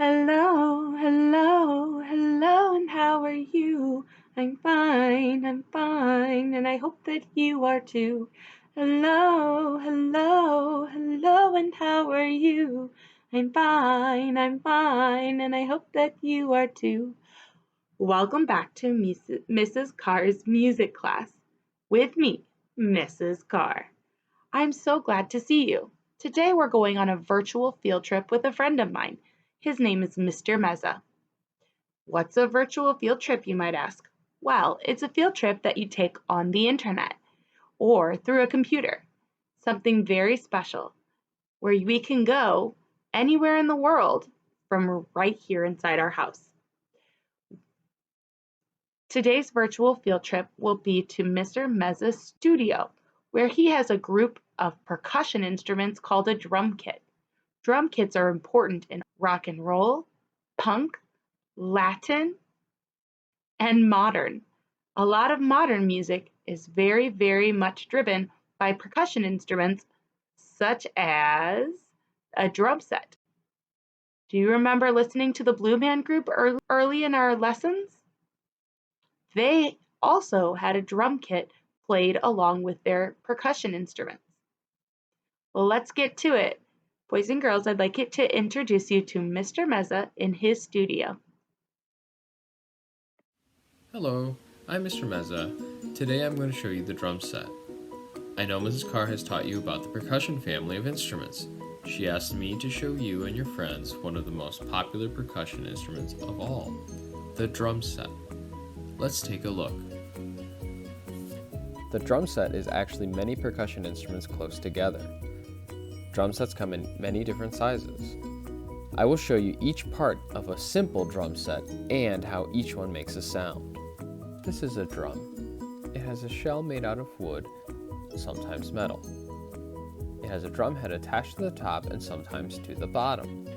Hello, hello, hello, and how are you? I'm fine, and I hope that you are too. Hello, hello, hello, and how are you? I'm fine, and I hope that you are too. Welcome back to Mrs. Carr's music class with me, Mrs. Carr. I'm so glad to see you. Today we're going on a virtual field trip with a friend of mine. His name is Mr. Meza. What's a virtual field trip, you might ask? Well, it's a field trip that you take on the internet or through a computer. Something very special where we can go anywhere in the world from right here inside our house. Today's virtual field trip will be to Mr. Meza's studio, where he has a group of percussion instruments called a drum kit. Drum kits are important in rock and roll, punk, Latin, and modern. A lot of modern music is very, very much driven by percussion instruments such as a drum set. Do you remember listening to the Blue Band group early in our lessons? They also had a drum kit played along with their percussion instruments. Well, let's get to it. Boys and girls, I'd like it to introduce you to Mr. Meza in his studio. Hello, I'm Mr. Meza. Today I'm going to show you the drum set. I know Mrs. Carr has taught you about the percussion family of instruments. She asked me to show you and your friends one of the most popular percussion instruments of all, the drum set. Let's take a look. The drum set is actually many percussion instruments close together. Drum sets come in many different sizes. I will show you each part of a simple drum set and how each one makes a sound. This is a drum. It has a shell made out of wood, sometimes metal. It has a drum head attached to the top and sometimes to the bottom.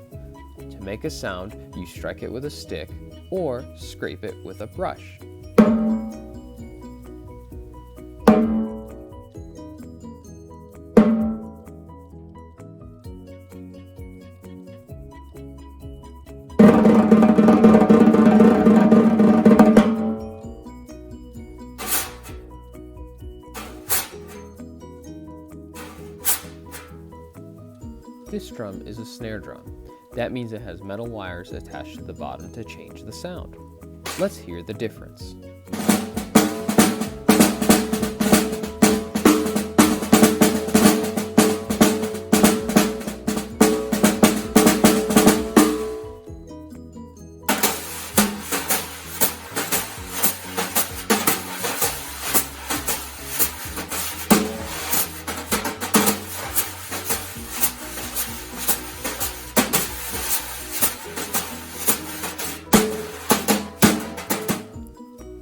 To make a sound, you strike it with a stick or scrape it with a brush. This drum is a snare drum. That means it has metal wires attached to the bottom to change the sound. Let's hear the difference.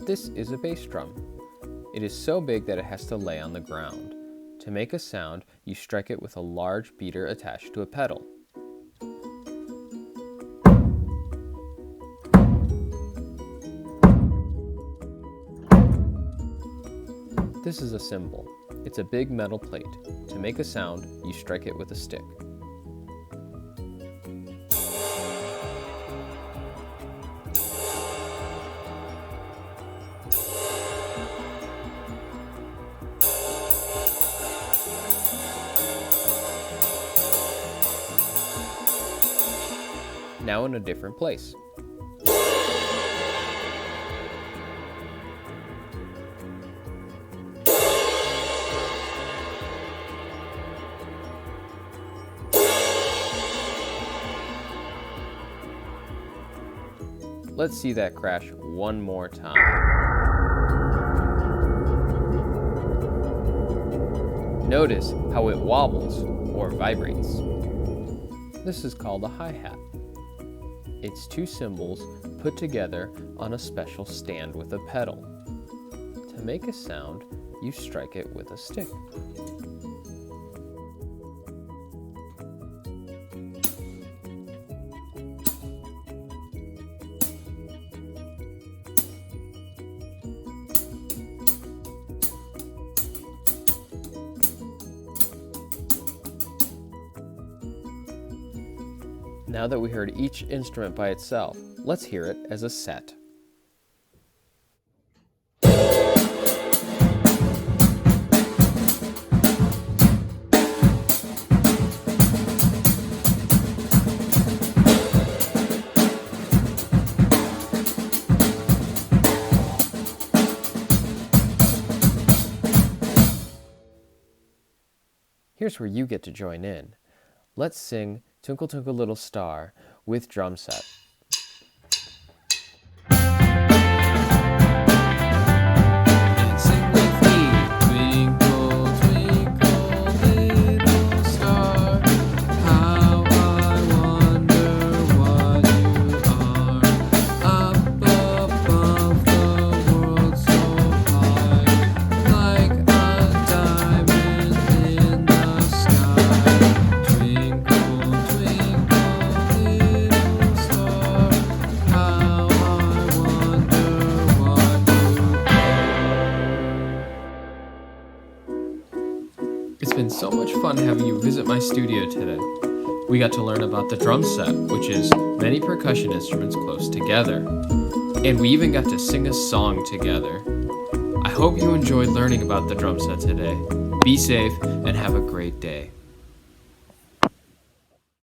This is a bass drum. It is so big that it has to lay on the ground. To make a sound, you strike it with a large beater attached to a pedal. This is a cymbal. It's a big metal plate. To make a sound, you strike it with a stick. Now in a different place. Let's see that crash one more time. Notice how it wobbles or vibrates. This is called a hi-hat. It's two cymbals put together on a special stand with a pedal. To make a sound, you strike it with a stick. Now that we heard each instrument by itself, let's hear it as a set. Here's where you get to join in. Let's sing Twinkle Twinkle Little Star with drum set. And sing with me. Twinkle, twinkle, little star, how I wonder what you are. Up above the world so high, like a diamond in the sky. Twinkle, twinkle, little star, how I wonder what you are. It's been so much fun having you visit my studio today. We got to learn about the drum set, which is many percussion instruments close together. And we even got to sing a song together. I hope you enjoyed learning about the drum set today. Be safe and have a great day.